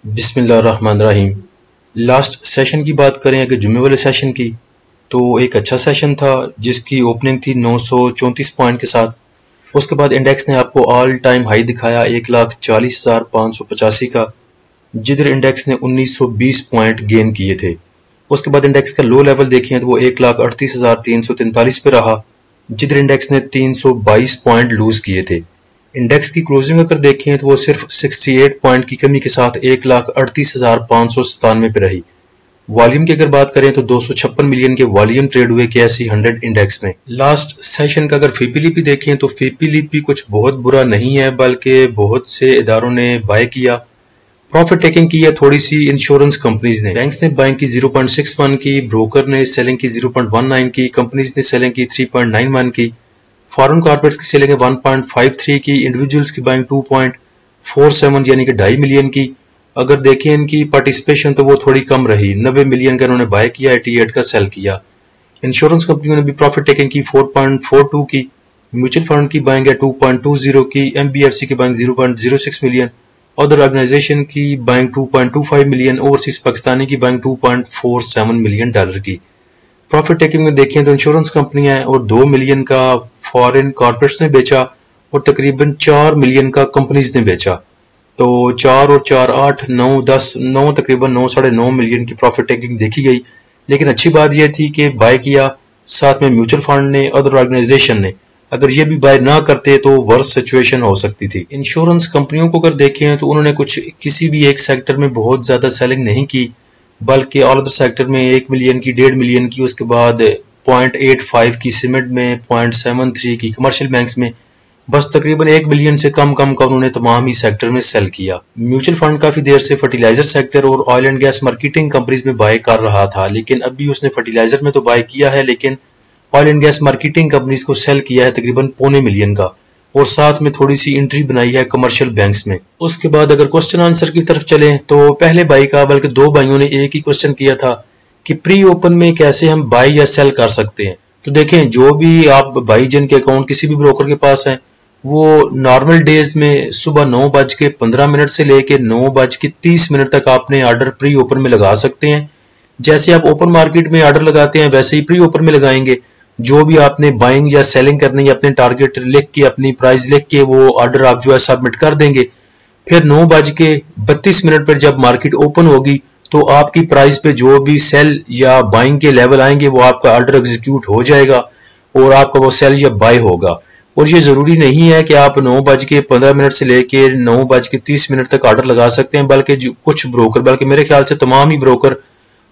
बिस्मिल्लाहिर्रहमानिर्रहीम। Last session की बात करें अगर जुम्मे वाले सेशन की, तो एक अच्छा सेशन था जिसकी ओपनिंग थी 934 पॉइंट के साथ। उसके बाद इंडेक्स ने आपको ऑल टाइम हाई दिखाया 1,40,585 का, जिधर इंडेक्स ने 1920 पॉइंट गेन किए थे। उसके बाद इंडेक्स का लो लेवल देखें तो वो 1,38,343 पे रहा, जिधर इंडेक्स ने 322 पॉइंट लूज किए थे। इंडेक्स की क्लोजिंग अगर देखें तो वो सिर्फ 68 पॉइंट की कमी के साथ 1,38,597 पे रही। वॉल्यूम की अगर बात करें तो 256 मिलियन के वॉल्यूम ट्रेड हुए KSE 100 इंडेक्स में। लास्ट सेशन का अगर फीपीलीपी देखें तो फीपीलीपी कुछ बहुत बुरा नहीं है, बल्कि बहुत से इदारों ने बाय किया। प्रॉफिट टेकिंग की है थोड़ी सी इंश्योरेंस कंपनीज ने। बैंक्स ने बाइंग की 0.61 की, ब्रोकर ने सेलिंग की 0.19 की, कंपनीज ने सेलिंग की 3.91 की, फॉरेन कॉर्पोरेट्स की सेलिंग है 1.53 की, इंडिविजुअल्स की बाइंग 2.47 यानी कि 2.5 मिलियन की। अगर देखें इनकी पार्टिसिपेशन तो वो थोड़ी कम रही, 90 मिलियन का इन्होंने बाय किया, 88 का सेल किया। इंश्योरेंस कंपनियों ने भी प्रॉफिट टेकिंग की 4.42 की, म्यूचुअल फंड की बाइंग है 2.20 की, MBFC की बाइंग 0.06 मिलियन, अदर ऑर्गेनाइजेशन की बाइंग 2.25 मिलियन, ओवरसीज पाकिस्तानी की बाइंग 2.47 मिलियन डॉलर की। प्रॉफिट टेकिंग में देखें तो इंश्योरेंस कंपनियां हैं और 2 मिलियन का फॉरेन कॉर्पोरेट्स ने बेचा और तकरीबन 4 मिलियन का कंपनीज ने बेचा। तो 4 और 4 8 9 10 9 तकरीबन 9 साढ़े 9 मिलियन की प्रॉफिट टेकिंग देखी गई। लेकिन अच्छी बात यह थी कि बाय किया साथ में म्यूचुअल फंड ने, अदर ऑर्गेनाइजेशन ने। अगर ये भी बाय ना करते तो वर्स सिचुएशन हो सकती थी। इंश्योरेंस कंपनियों को अगर देखें तो उन्होंने कुछ किसी भी एक सेक्टर में बहुत ज्यादा सेलिंग नहीं की, बल्कि ऑल अदर सेक्टर में 1 मिलियन की, 1.5 मिलियन की, उसके बाद 0.85 की सीमेंट में, 0.73 की कमर्शियल बैंक्स में, बस तकरीबन 1 मिलियन से कम का उन्होंने तमाम ही सेक्टर में सेल किया। म्यूचुअल फंड काफी देर से फर्टिलाइजर सेक्टर और oil and gas marketing companies में बाय कर रहा था, लेकिन अभी उसने फर्टिलाइजर में तो बाय किया है, लेकिन oil and gas marketing companies को सेल किया है तकरीबन 0.25 मिलियन का, और साथ में थोड़ी सी एंट्री बनाई है कमर्शियल बैंक्स में। उसके बाद अगर क्वेश्चन आंसर की तरफ चलें तो पहले भाई का बल्कि 2 भाइयों ने एक ही क्वेश्चन किया था कि प्री ओपन में कैसे हम बाय या सेल कर सकते हैं। तो देखें, जो भी आप भाई जिनके अकाउंट किसी भी ब्रोकर के पास है, वो नॉर्मल डेज में सुबह 9:15 से लेकर 9:30 तक आपने ऑर्डर प्री ओपन में लगा सकते हैं। जैसे आप ओपन मार्केट में ऑर्डर लगाते हैं वैसे ही प्री ओपन में लगाएंगे। जो भी आपने बाइंग या सेलिंग करनी है, अपने टारगेट लिख के, अपनी प्राइस लिख के वो ऑर्डर आप जो है सबमिट कर देंगे। फिर 9:32 पर जब मार्केट ओपन होगी तो आपकी प्राइस पे जो भी सेल या बाइंग के लेवल आएंगे वो आपका ऑर्डर एग्जीक्यूट हो जाएगा और आपका वो सेल या बाय होगा। और ये जरूरी नहीं है कि आप 9:15 से लेके 9:30 तक ऑर्डर लगा सकते हैं, बल्कि कुछ ब्रोकर, बल्कि मेरे ख्याल से तमाम ही ब्रोकर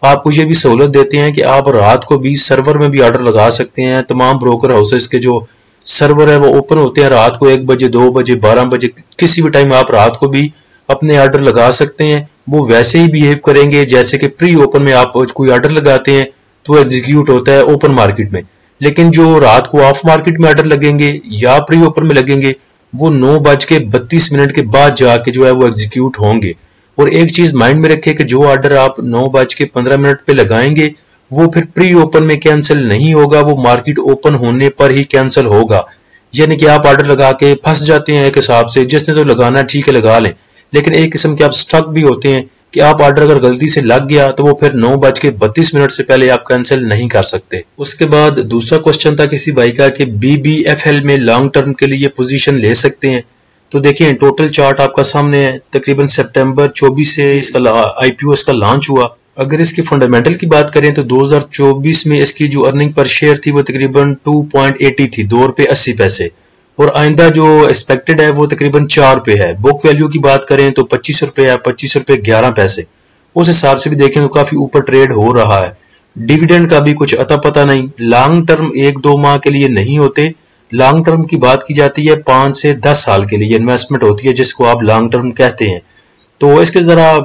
आपको ये भी सहूलत देते हैं कि आप रात को भी सर्वर में भी ऑर्डर लगा सकते हैं। तमाम ब्रोकर हाउसेस के जो सर्वर है वो ओपन होते हैं रात को 1 बजे, 2 बजे, 12 बजे, किसी भी टाइम आप रात को भी अपने ऑर्डर लगा सकते हैं। वो वैसे ही बिहेव करेंगे जैसे कि प्री ओपन में आप कोई ऑर्डर लगाते हैं तो एग्जीक्यूट होता है ओपन मार्केट में। लेकिन जो रात को ऑफ मार्केट में ऑर्डर लगेंगे या प्री ओपन में लगेंगे वो 9:32 के बाद जाके जो है वो एग्जीक्यूट होंगे। और एक चीज माइंड में रखें कि जो ऑर्डर आप 9:15 पे लगाएंगे वो फिर प्री ओपन में कैंसिल नहीं होगा, वो मार्केट ओपन होने पर ही कैंसिल होगा। यानी कि आप ऑर्डर लगा के फंस जाते हैं एक हिसाब से, जिसने तो लगाना ठीक है लगा लें, लेकिन एक किस्म के आप स्टक भी होते हैं कि आप ऑर्डर अगर गलती से लग गया तो वो फिर 9:32 से पहले आप कैंसिल नहीं कर सकते। उसके बाद दूसरा क्वेश्चन था किसी भाई का कि BBFL में लॉन्ग टर्म के लिए पोजीशन ले सकते हैं। तो देखिए, टोटल चार्ट आपका सामने है। तकरीबन सितंबर 24 से इसका IPO इसका लॉन्च हुआ। अगर इसकी फंडामेंटल की बात करें तो 2024 में इसकी जो अर्निंग पर शेयर थी वो तकरीबन 2.80 थी, ₹2.80, और आइंदा जो एक्सपेक्टेड है वो तकरीबन 4 पे है। बुक वैल्यू की बात करें तो ₹25 है, ₹25.11। उस हिसाब से भी देखें तो काफी ऊपर ट्रेड हो रहा है। डिविडेंड का भी कुछ अता पता नहीं। लॉन्ग टर्म 1-2 माह के लिए नहीं होते, लॉन्ग टर्म की बात की जाती है 5 से 10 साल के लिए इन्वेस्टमेंट होती है, जिसको आप लॉन्ग टर्म कहते हैं। तो इसके जरा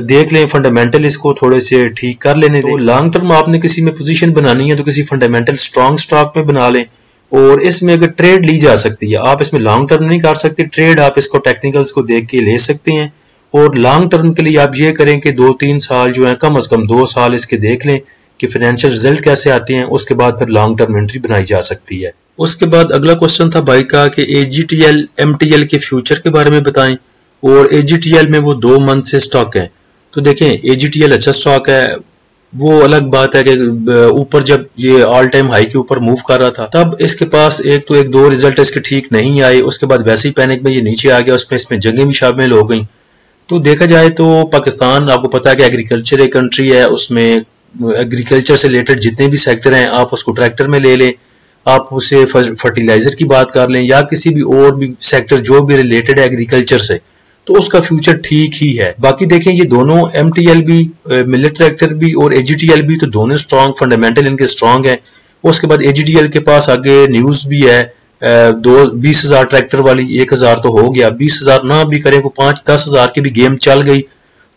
देख लें फंडामेंटल, इसको थोड़े से ठीक कर लेने दें। तो लॉन्ग टर्म आपने किसी में पोजीशन बनानी है तो किसी फंडामेंटल स्ट्रॉन्ग स्टॉक में बना लें, और इसमें अगर ट्रेड ली जा सकती है। आप इसमें लॉन्ग टर्म नहीं कर सकते ट्रेड, आप इसको टेक्निकल्स को देख के ले सकते हैं। और लॉन्ग टर्म के लिए आप ये करें कि 2-3 साल जो है, कम अज कम 2 साल इसके देख लें कि फाइनेंशियल रिजल्ट कैसे आते हैं। उसके बाद फिर लॉन्ग टर्म एंट्री बनाई जा सकती है। उसके बाद अगला क्वेश्चन था भाई का कि AGTL MTL के फ्यूचर के बारे में बताएं। और AGTL में वो 2 मंथ से स्टॉक है। तो देखें AGTL अच्छा स्टॉक है, वो अलग बात है कि ऊपर जब ये ऑल टाइम हाई के ऊपर मूव कर रहा था तब इसके पास एक दो रिजल्ट इसके ठीक नहीं आए, उसके बाद वैसे ही पैनिक में ये नीचे आ गया, उसमें इसमें जंगें भी शामिल हो गई। तो देखा जाए तो पाकिस्तान आपको पता है कि एग्रीकल्चर एक कंट्री है, उसमें एग्रीकल्चर से रिलेटेड जितने भी सेक्टर हैं आप उसको ट्रैक्टर में ले लें, आप उसे फर्टिलाइजर की बात कर लें या किसी भी और भी सेक्टर जो भी रिलेटेड है एग्रीकल्चर से, तो उसका फ्यूचर ठीक ही है। बाकी देखें ये दोनों MTL भी, मिलेट ट्रैक्टर भी और AGTL भी, तो दोनों स्ट्रॉन्ग, फंडामेंटल इनके स्ट्रॉन्ग है। उसके बाद AGTL के पास आगे न्यूज भी है, 20,000 ट्रैक्टर वाली, 1,000 तो हो गया, 20,000 ना भी करें को 5-10 हज़ार की भी गेम चल गई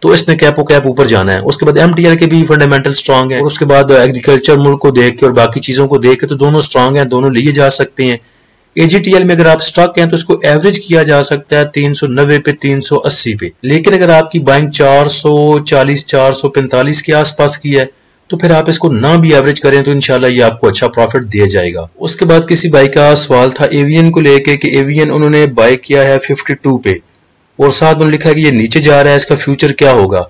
तो इसने कैपो कैप ऊपर जाना है। उसके बाद MTL के भी फंडामेंटल स्ट्रॉन्ग है और उसके बाद एग्रीकल्चर मुल्क को देख के और बाकी चीजों को देख के तो दोनों स्ट्रॉन्ग हैं, दोनों लिए जा सकते हैं। AGTL में अगर आप स्टॉक हैं तो इसको एवरेज किया जा सकता है 390 पे, 380 पे, लेकिन अगर आपकी बाइंग 440 445 के आसपास की है तो फिर आप इसको ना भी एवरेज करें तो इंशाल्लाह ये आपको अच्छा प्रॉफिट दिया जाएगा। उसके बाद किसी भाई का सवाल था एवियन को लेके कि एवियन उन्होंने बाय किया है 52 पे और साथ में लिखा है कि ये नीचे जा रहा है, इसका फ्यूचर क्या होगा।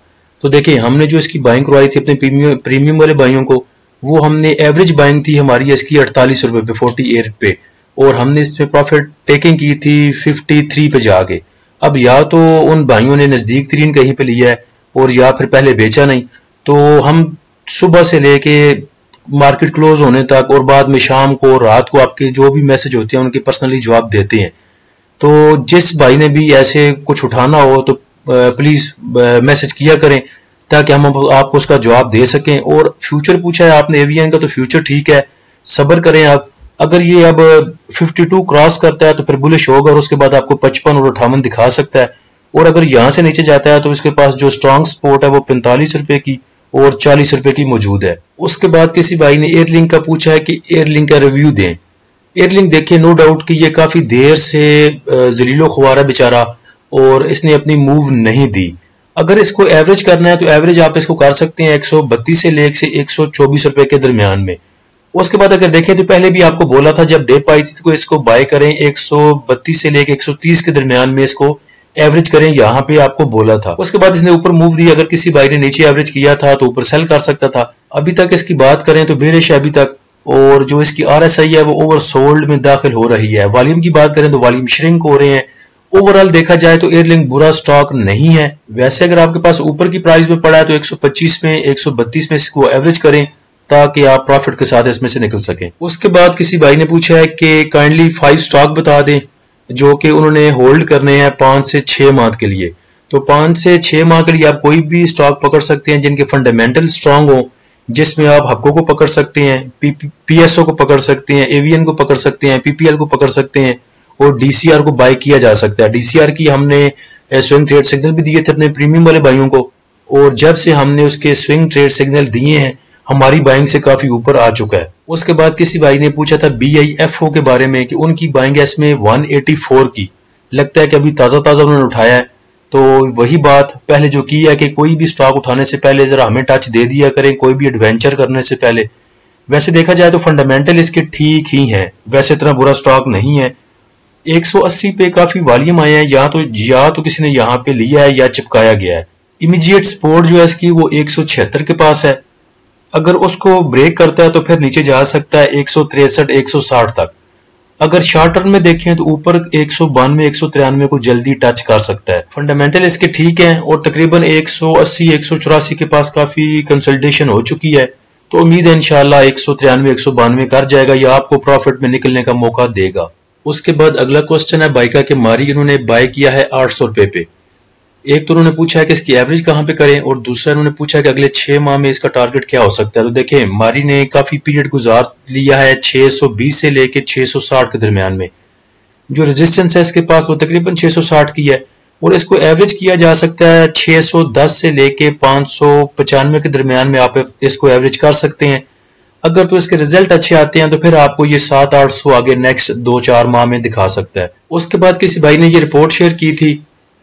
तो देखिए हमने जो इसकी बाइंग करवाई थी अपने प्रीमियम वाले भाइयों को, वो हमने एवरेज बाइंग थी हमारी इसकी 48 रुपए पे, 48 पे, और हमने इसमें प्रॉफिट टेकिंग की थी 53 पे जाके। अब या तो उन भाइयों ने नजदीक तरीन कहीं पे लिया है और या फिर पहले बेचा नहीं, तो हम सुबह से लेके मार्केट क्लोज होने तक और बाद में शाम को रात को आपके जो भी मैसेज होते हैं उनके पर्सनली जवाब देते हैं। तो जिस भाई ने भी ऐसे कुछ उठाना हो तो प्लीज मैसेज किया करें ताकि हम आपको उसका जवाब दे सकें। और फ्यूचर पूछा है आपने एवियन का, तो फ्यूचर ठीक है, सब्र करें आप। अगर ये अब 52 क्रॉस करता है तो फिर बुलिश होगा और उसके बाद आपको 55 और 58 दिखा सकता है, और अगर यहां से नीचे जाता है तो इसके पास जो स्ट्रॉन्ग सपोर्ट है वो 45 रुपए की और 40 रुपए की मौजूद है। उसके बाद किसी भाई ने एयरलिंक का पूछा है कि एयरलिंक का रिव्यू दें। एयरलिंक देखिए नो डाउट कि ये काफी देर से जलीलो ख्वारा बेचारा और इसने अपनी मूव नहीं दी। अगर इसको एवरेज करना है तो एवरेज आप इसको कर सकते हैं 132 से लेकर 124 रुपए के दरमियान में। उसके बाद अगर देखें तो पहले भी आपको बोला था जब डिप आई थी तो इसको बाय करें 132 से लेकर 130 के दरमियान में इसको एवरेज करें, यहाँ पे आपको बोला था। उसके बाद इसने ऊपर मूव दी, अगर किसी भाई ने नीचे एवरेज किया था तो ऊपर सेल कर सकता था। अभी तक इसकी बात करें तो बेरिश है अभी तक, और जो इसकी RSI है वो ओवरसोल्ड में दाखिल हो रही है। वॉल्यूम की बात करें तो वॉल्यूम श्रिंक हो रहे हैं। ओवरऑल देखा जाए तो एयरलिंक बुरा स्टॉक नहीं है। वैसे अगर आपके पास ऊपर की प्राइस में पड़ा है तो 125 में 132 में इसको एवरेज करें ताकि आप प्रॉफिट के साथ इसमें से निकल सकें। उसके बाद किसी भाई ने पूछा है कि काइंडली 5 स्टॉक बता दें जो कि उन्होंने होल्ड करने हैं 5 से 6 माह के लिए। तो 5 से 6 माह के लिए आप कोई भी स्टॉक पकड़ सकते हैं जिनके फंडामेंटल स्ट्रांग हो, जिसमें आप हक्को को पकड़ सकते हैं, PSO को पकड़ सकते हैं, एवियन को पकड़ सकते हैं, PPL को पकड़ सकते हैं, और DCR को बाय किया जा सकता है। DCR की हमने स्विंग ट्रेड सिग्नल भी दिए थे अपने प्रीमियम वाले भाइयों को, और जब से हमने उसके स्विंग ट्रेड सिग्नल दिए हैं हमारी बाइंग से काफी ऊपर आ चुका है। उसके बाद किसी भाई ने पूछा था BIFO के बारे में कि उनकी बाइंग है इसमें 184 की, लगता है कि अभी ताजा ताजा उन्होंने उठाया है। तो वही बात पहले जो की है कि कोई भी स्टॉक उठाने से पहले जरा हमें टच दे दिया करें, कोई भी एडवेंचर करने से पहले। वैसे देखा जाए तो फंडामेंटल इसके ठीक ही हैं, वैसे इतना बुरा स्टॉक नहीं है। 180 पे काफी वॉल्यूम आए हैं, या तो किसी ने यहाँ पे लिया है या चिपकाया गया है। इमीडिएट सपोर्ट जो है इसकी वो 176 के पास है, अगर उसको ब्रेक करता है तो फिर नीचे जा सकता है 163 160 तक। अगर शॉर्ट टर्म में देखें तो ऊपर 192 193 को जल्दी टच कर सकता है। फंडामेंटल इसके ठीक है और तकरीबन 180 184 के पास काफी कंसल्टेशन हो चुकी है, तो उम्मीद है इंशाल्लाह 193 192 कर जाएगा या आपको प्रॉफिट में निकलने का मौका देगा। उसके बाद अगला क्वेश्चन है बाइका के मारी इन्होंने बाय किया है 800 रुपए पे। एक तो उन्होंने पूछा है कि इसकी एवरेज कहां पे करें, और दूसरा उन्होंने पूछा है कि अगले 6 माह में इसका टारगेट क्या हो सकता है। तो देखें मारी ने काफी पीरियड गुजार लिया है 620 से लेके 660 के दरमियान में। जो रेजिस्टेंस है इसके पास वो तकरीबन 660 की है, और इसको एवरेज किया जा सकता है 610 से लेके 595 के दरमियान में आप इसको एवरेज कर सकते हैं। अगर तो इसके रिजल्ट अच्छे आते हैं तो फिर आपको ये 700-800 आगे नेक्स्ट 2-4 माह में दिखा सकता है। उसके बाद किसी भाई ने ये रिपोर्ट शेयर की थी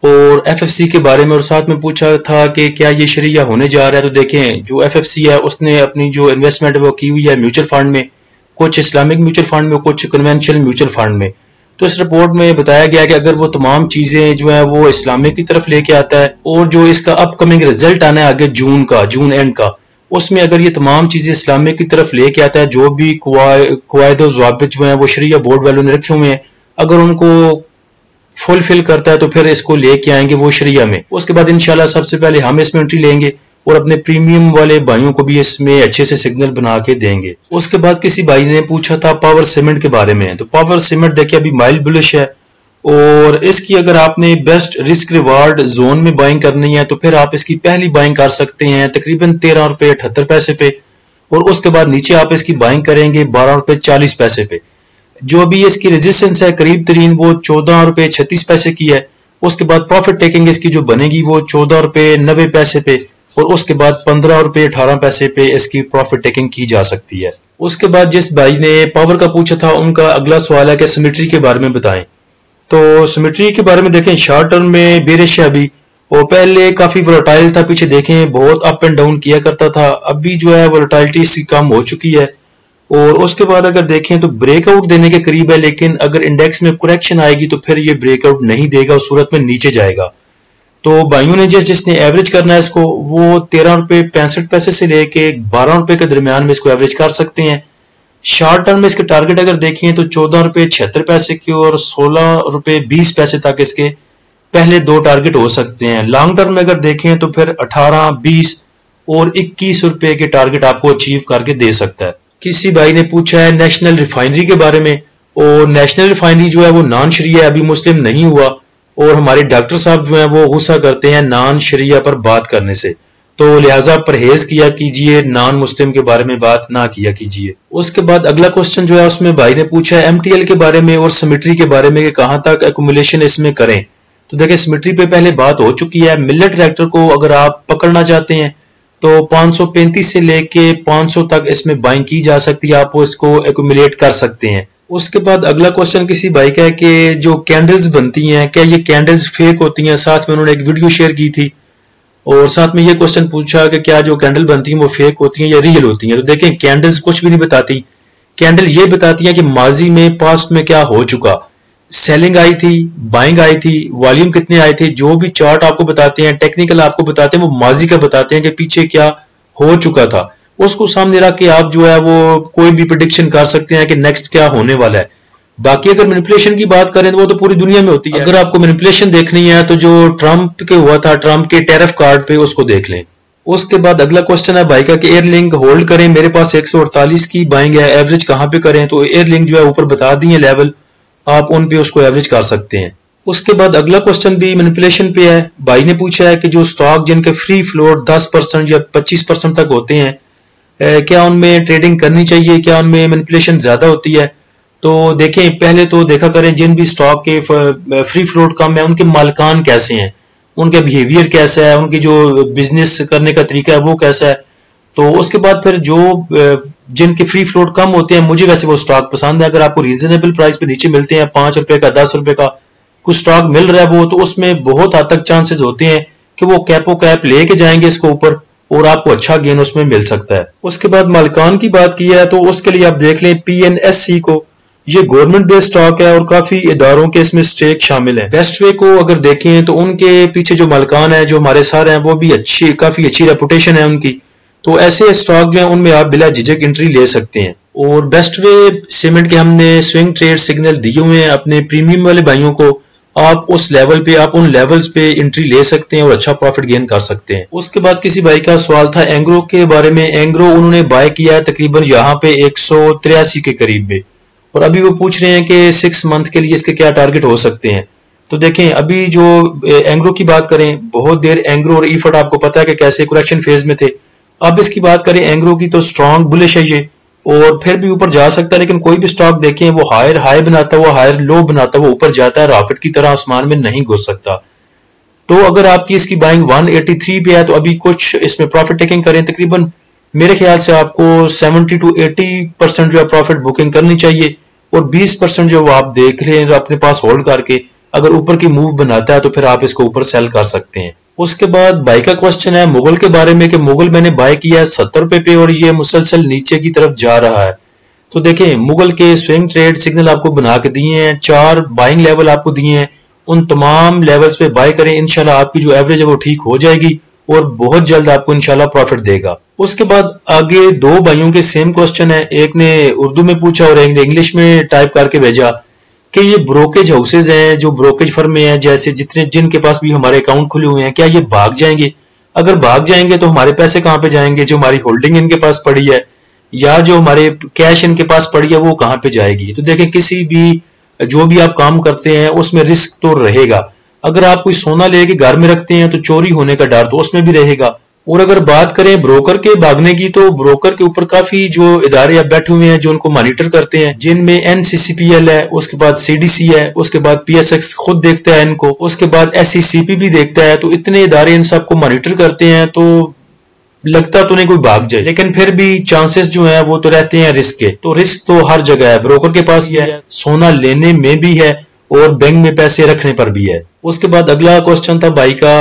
और FFC के बारे में, और साथ में पूछा था कि क्या ये शरिया होने जा रहा है। तो देखें जो FFC है उसने अपनी जो इन्वेस्टमेंट वो की हुई है म्यूचुअल फंड में, कुछ इस्लामिक म्यूचुअल फंड में, कुछ कन्वेंशनल म्यूचुअल फंड में। तो इस रिपोर्ट में बताया गया कि अगर वो तमाम चीजें जो है वो इस्लामिक की तरफ लेके आता है और जो इसका अपकमिंग रिजल्ट आना है आगे जून एंड का, उसमें अगर ये तमाम चीजें इस्लामिक की तरफ लेके आता है, जो भी कवायद और ज़वाबित जो है वो शरिया बोर्ड वालों ने रखे हुए हैं, अगर उनको फुलफिल करता है तो फिर इसको लेके आएंगे वो शरिया में। उसके बाद इंशाल्लाह सबसे पहले हम इसमें एंट्री लेंगे और अपने प्रीमियम वाले भाइयों को भी इसमें अच्छे से सिग्नल बना के देंगे। उसके बाद किसी भाई ने पूछा था पावर सीमेंट के बारे में, तो पावर सीमेंट देखिए अभी माइल्ड बुलिश है और इसकी अगर आपने बेस्ट रिस्क रिवार्ड जोन में बाइंग करनी है तो फिर आप इसकी पहली बाइंग कर सकते हैं तकरीबन 13 रुपए 78 पैसे पे, और उसके बाद नीचे आप इसकी बाइंग करेंगे 12 रुपए 40 पैसे पे। जो अभी इसकी रेजिस्टेंस है करीब तरीन वो 14 रुपए 36 पैसे की है। उसके बाद प्रॉफिट टेकिंग इसकी जो बनेगी वो 14 रुपए 90 पैसे पे, और उसके बाद 15 रुपए 18 पैसे पे इसकी प्रॉफिट टेकिंग की जा सकती है। उसके बाद जिस भाई ने पावर का पूछा था उनका अगला सवाल है कि सिमेट्री के बारे में बताएं। तो सिमेट्री के बारे में देखें, शॉर्ट टर्म में बेरिश है अभी, और पहले काफी वोलेटाइल था, पीछे देखें बहुत अप एंड डाउन किया करता था, अभी जो है वोलेटाइलिटी इसकी कम हो चुकी है। और उसके बाद अगर देखें तो ब्रेकआउट देने के करीब है, लेकिन अगर इंडेक्स में करेक्शन आएगी तो फिर ये ब्रेकआउट नहीं देगा, उस सूरत में नीचे जाएगा। तो भाइयों ने जिसने एवरेज करना है इसको वो 13 रुपए 65 पैसे से लेके 12 रुपए के दरमियान में इसको एवरेज कर सकते हैं। शॉर्ट टर्म में इसके टारगेट अगर देखें तो 14 रुपए 76 पैसे की और 16 रुपए 20 पैसे तक इसके पहले दो टारगेट हो सकते हैं। लॉन्ग टर्म में अगर देखें तो फिर 18, 20 और 21 रुपए के टारगेट आपको अचीव करके दे सकता है। किसी भाई ने पूछा है नेशनल रिफाइनरी के बारे में, और नेशनल रिफाइनरी जो है वो नॉन शरिया है, अभी मुस्लिम नहीं हुआ, और हमारे डॉक्टर साहब जो हैं वो गुस्सा करते हैं नॉन शरिया पर बात करने से, तो लिहाजा परहेज किया कीजिए, नॉन मुस्लिम के बारे में बात ना किया कीजिए। उसके बाद अगला क्वेश्चन जो है उसमें भाई ने पूछा है एमटीएल के बारे में और सिमेट्री के बारे में कि कहां तक एक्यूमुलेशन इसमें करें। तो देखिए सिमेट्री पे पहले बात हो चुकी है। मिलेट ट्रैक्टर को अगर आप पकड़ना चाहते हैं तो 535 से लेके 500 तक इसमें बाइंग की जा सकती है, आप इसको एक्यूमुलेट कर सकते हैं। उसके बाद अगला क्वेश्चन किसी भाई का है कि जो कैंडल्स बनती हैं क्या ये कैंडल्स फेक होती हैं, साथ में उन्होंने एक वीडियो शेयर की थी और साथ में ये क्वेश्चन पूछा कि क्या जो कैंडल बनती हैं वो फेक होती हैं या रियल होती हैं। तो देखें कैंडल्स कुछ भी नहीं बताती, कैंडल ये बताती हैं कि माजी में पास्ट में क्या हो चुका, सेलिंग आई थी, बाइंग आई थी, वॉल्यूम कितने आए थे, जो भी चार्ट आपको बताते हैं, टेक्निकल आपको बताते हैं, वो माजी का बताते हैं कि पीछे क्या हो चुका था। उसको सामने रख के आप जो है वो कोई भी प्रेडिक्शन कर सकते हैं कि नेक्स्ट क्या होने वाला है। बाकी अगर मैनिपुलेशन की बात करें तो वो तो पूरी दुनिया में होती है। अगर आपको मैनिपुलेशन देखनी है तो जो ट्रंप के हुआ था, ट्रंप के टैरिफ कार्ड पे, उसको देख लें। उसके बाद अगला क्वेश्चन है भाई का कि एयरलिंक होल्ड करें, मेरे पास 148 की बाइंग है, एवरेज कहां पे करें। तो एयरलिंक जो है ऊपर बता दिए लेवल, आप उन पे उसको एवरेज कर सकते हैं। उसके बाद अगला क्वेश्चन भी मैनिपुलेशन पे है। भाई ने पूछा है कि जो स्टॉक जिनके फ्री फ्लोट 10% या 25% तक होते हैं, क्या उनमें ट्रेडिंग करनी चाहिए, क्या उनमें मैनिपुलेशन ज्यादा होती है। तो देखें पहले तो देखा करें जिन भी स्टॉक के फ्री फ्लोट कम है उनके मालिकान कैसे हैं, उनका बिहेवियर कैसा है, उनकी जो बिजनेस करने का तरीका है वो कैसा है। तो उसके बाद फिर जो जिनके फ्री फ्लोट कम होते हैं, मुझे वैसे वो स्टॉक पसंद है। अगर आपको रीजनेबल प्राइस पे नीचे मिलते हैं, 5 रुपए का 10 रुपए का कुछ स्टॉक मिल रहा है वो, तो उसमें बहुत हद तक चांसेस होते हैं कि वो कैपो कैप लेके जाएंगे इसको ऊपर और आपको अच्छा गेन उसमें मिल सकता है। उसके बाद मालिकान की बात की है तो उसके लिए आप देख लें पीएनएससी को, ये गवर्नमेंट बेस्ड स्टॉक है और काफी इदारों के इसमें स्टेक शामिल है। बेस्टवे को अगर देखें तो उनके पीछे जो मालिकान है, जो हमारे सर हैं, वो भी काफी अच्छी रेपुटेशन है उनकी। तो ऐसे स्टॉक जो है उनमें आप बिला झिझक एंट्री ले सकते हैं। और बेस्टवे सीमेंट के हमने स्विंग ट्रेड सिग्नल दिए हुए हैं अपने प्रीमियम वाले भाइयों को, आप उस लेवल पे, आप उन लेवल्स पे एंट्री ले सकते हैं और अच्छा प्रॉफिट गेन कर सकते हैं। उसके बाद किसी भाई का सवाल था एंग्रो के बारे में। एंग्रो उन्होंने बाय किया है तकरीबन यहाँ पे 183 के करीब में, और अभी वो पूछ रहे हैं कि 6 मंथ के लिए इसके क्या टारगेट हो सकते हैं। तो देखें अभी जो एंग्रो की बात करें, बहुत देर एंग्रो और ईफट आपको पता है कि कैसे करेक्शन फेज में थे। अब इसकी बात करें एंग्रो की तो स्ट्रॉन्ग बुलिश है ये, और फिर भी ऊपर जा सकता है, लेकिन कोई भी स्टॉक देखें वो हायर हाई बनाता हुआ हायर लो बनाता हुआ ऊपर जाता है, रॉकेट की तरह आसमान में नहीं घुस सकता। तो अगर आपकी इसकी बाइंग 183 पे है तो अभी कुछ इसमें प्रॉफिट टेकिंग करें। तकरीबन मेरे ख्याल से आपको 70 to 80% जो है प्रॉफिट बुकिंग करनी चाहिए, और 20% जो आप देख रहे हैं अपने पास होल्ड करके, अगर ऊपर की मूव बनाता है तो फिर आप इसको ऊपर सेल कर सकते हैं। उसके बाद बाई का क्वेश्चन है मुगल के बारे में कि मुगल मैंने बाय किया है 70 रुपए पे और ये मुसलसल नीचे की तरफ जा रहा है। तो देखें, मुगल के स्विंग ट्रेड सिग्नल आपको बना के दिए हैं, 4 बाइंग लेवल आपको दिए हैं, उन तमाम लेवल्स पे बाय करें, इंशाल्लाह आपकी जो एवरेज है वो ठीक हो जाएगी और बहुत जल्द आपको इंशाल्लाह प्रॉफिट देगा। उसके बाद आगे दो भाइयों के सेम क्वेश्चन है, एक ने उर्दू में पूछा और एक ने इंग्लिश में टाइप करके भेजा कि ये ब्रोकेज हाउसेज हैं, जो ब्रोकेज फर्म हैं, जैसे जिनके पास भी हमारे अकाउंट खुले हुए हैं, क्या ये भाग जाएंगे? अगर भाग जाएंगे तो हमारे पैसे कहाँ पे जाएंगे? जो हमारी होल्डिंग इनके पास पड़ी है या जो हमारे कैश इनके पास पड़ी है वो कहाँ पे जाएगी? तो देखें, किसी भी जो भी आप काम करते हैं उसमें रिस्क तो रहेगा। अगर आप कोई सोना लेके घर में रखते हैं तो चोरी होने का डर तो उसमें भी रहेगा। और अगर बात करें ब्रोकर के भागने की, तो ब्रोकर के ऊपर काफी जो इदारे अब बैठे हुए हैं जो उनको मॉनिटर करते हैं, जिनमें NCCPL है, उसके बाद CDC है, उसके बाद PSX खुद देखता है इनको, उसके बाद SECP भी देखता है। तो इतने इदारे इन सबको मॉनिटर करते हैं, तो लगता तो नहीं कोई भाग जाए, लेकिन फिर भी चांसेस जो है वो तो रहते हैं रिस्क के। तो रिस्क तो हर जगह है, ब्रोकर के पास ही है, सोना लेने में भी है और बैंक में पैसे रखने पर भी है। उसके बाद अगला क्वेश्चन था भाई का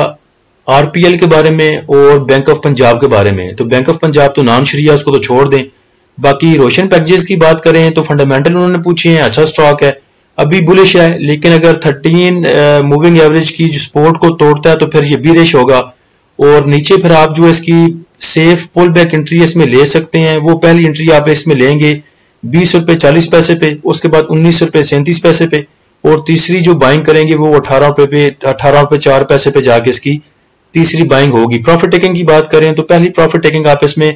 RPL के बारे में और बैंक ऑफ पंजाब के बारे में। तो बैंक ऑफ पंजाब तो नॉन शरिया, उसको तो छोड़ दें। बाकी रोशन पैकेजेस की बात करें तो फंडामेंटल उन्होंने पूछे हैं, अच्छा स्टॉक है, अभी बुलिश है, लेकिन अगर 13 मूविंग एवरेज की जो सपोर्ट को तोड़ता है तो फिर ये बीरिश होगा और नीचे फिर आप जो इसकी सेफ पुल बैक एंट्री इसमें ले सकते हैं। वो पहली एंट्री आप इसमें लेंगे 20 रुपए 40 पैसे पे, उसके बाद 19 रुपए 37 पैसे पे, और तीसरी जो बाइंग करेंगे वो 18 रुपए 4 पैसे पे जाके इसकी तीसरी बाइंग होगी। प्रॉफिट टेकिंग की बात करें तो पहली प्रॉफिट टेकिंग आप इसमें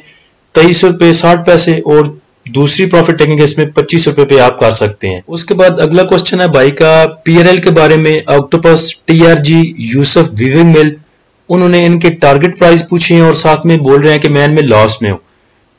23 रुपए 60 पैसे और दूसरी प्रॉफिट टेकिंग इसमें 25 रुपए पे आप कर सकते हैं। उसके बाद अगला क्वेश्चन है भाई का PRL के बारे में, ऑक्टोपस, TRG, यूसुफ वीविंग मिल। उन्होंने इनके टारगेट प्राइस पूछे हैं और साथ में बोल रहे हैं कि मैं इनमें लॉस में हूं।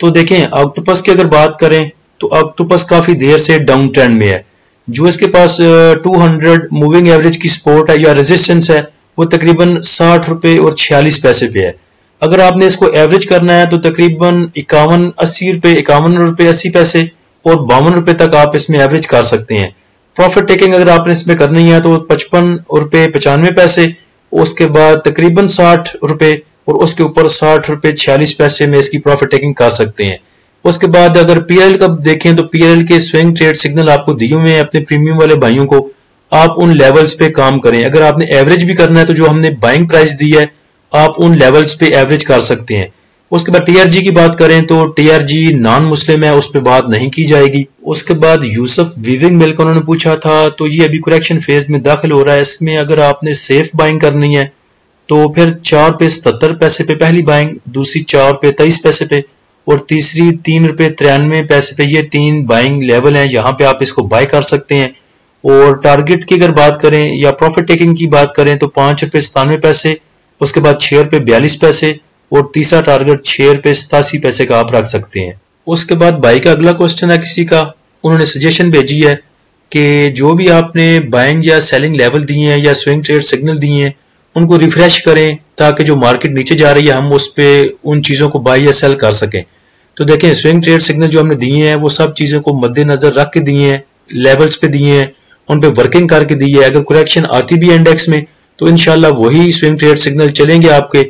तो देखें, ऑक्टोपस की अगर बात करें तो ऑक्टोपस काफी देर से डाउन ट्रेंड में है। जो इसके पास 200 मूविंग एवरेज की सपोर्ट है या रेजिस्टेंस है वो तकरीबन 60 रुपए और 46 पैसे पे है। अगर आपने इसको एवरेज करना है तो तकरीबन 51 रुपए 80 पैसे और 52 रुपए तक आप इसमें एवरेज कर सकते हैं। प्रॉफिट टेकिंग अगर आपने इसमें करनी है तो 55 रुपए 95 पैसे, उसके बाद तकरीबन 60 रुपए और उसके ऊपर 60 रुपए 46 पैसे में इसकी प्रॉफिट टेकिंग कर सकते हैं। उसके बाद अगर PRL का देखें तो PRL के स्विंग ट्रेड सिग्नल आपको दिए हुए हैं अपने प्रीमियम वाले भाइयों को, आप उन लेवल्स पे काम करें। अगर आपने एवरेज भी करना है तो जो हमने बाइंग प्राइस दी है आप उन लेवल्स पे एवरेज कर सकते हैं। उसके बाद TRG की बात करें तो TRG नॉन मुस्लिम है, उस पर बात नहीं की जाएगी। उसके बाद यूसुफ वीविंग मिल का उन्होंने पूछा था, तो ये अभी करेक्शन फेज में दाखिल हो रहा है। इसमें अगर आपने सेफ बाइंग करनी है तो फिर 4 रुपए 77 पैसे पे पहली बाइंग, दूसरी 4 रुपए 23 पैसे पे और तीसरी 3 रुपए 93 पैसे पे। ये 3 बाइंग लेवल हैं, यहाँ पे आप इसको बाय कर सकते हैं। और टारगेट की अगर बात करें या प्रॉफिट टेकिंग की बात करें तो 5 रुपए 97 पैसे, उसके बाद 6 रुपए 42 पैसे और तीसरा टारगेट 6 रुपए 87 पैसे का आप रख सकते हैं। उसके बाद भाई का अगला क्वेश्चन है किसी का, उन्होंने सजेशन भेजी है कि जो भी आपने बाइंग या सेलिंग लेवल दिए हैं या स्विंग ट्रेड सिग्नल दिए हैं उनको रिफ्रेश करें ताकि जो मार्केट नीचे जा रही है हम उस पे उन चीजों को बाई या सेल कर सकें। तो देखें, स्विंग ट्रेड सिग्नल जो हमने दिए हैं वो सब चीजों को मद्देनजर रख के दिए हैं, लेवल्स पे दिए हैं, उन पे वर्किंग करके दी है। अगर करेक्शन आती भी है इंडेक्स में तो इंशाल्लाह वही स्विंग ट्रेड सिग्नल चलेंगे आपके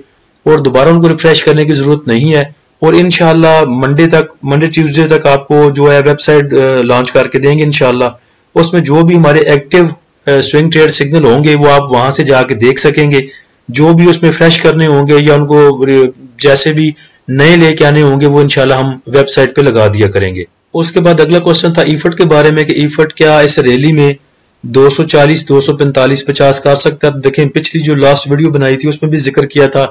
और दोबारा उनको रिफ्रेश करने की जरूरत नहीं है। और इंशाल्लाह मंडे ट्यूसडे तक आपको जो है वेबसाइट लॉन्च करके देंगे इंशाल्लाह। उसमें जो भी हमारे एक्टिव स्विंग ट्रेड सिग्नल होंगे वो आप वहां से जाके देख सकेंगे। जो भी उसमें फ्रेश करने होंगे या उनको जैसे भी नए लेके आने होंगे वो इंशाल्लाह हम वेबसाइट पे लगा दिया करेंगे। उसके बाद अगला क्वेश्चन था ईफट के बारे में कि ईफट क्या इस रैली में 240, 245, 50 कर सकता है। देखें, पिछली जो लास्ट वीडियो बनाई थी उसमें भी जिक्र किया था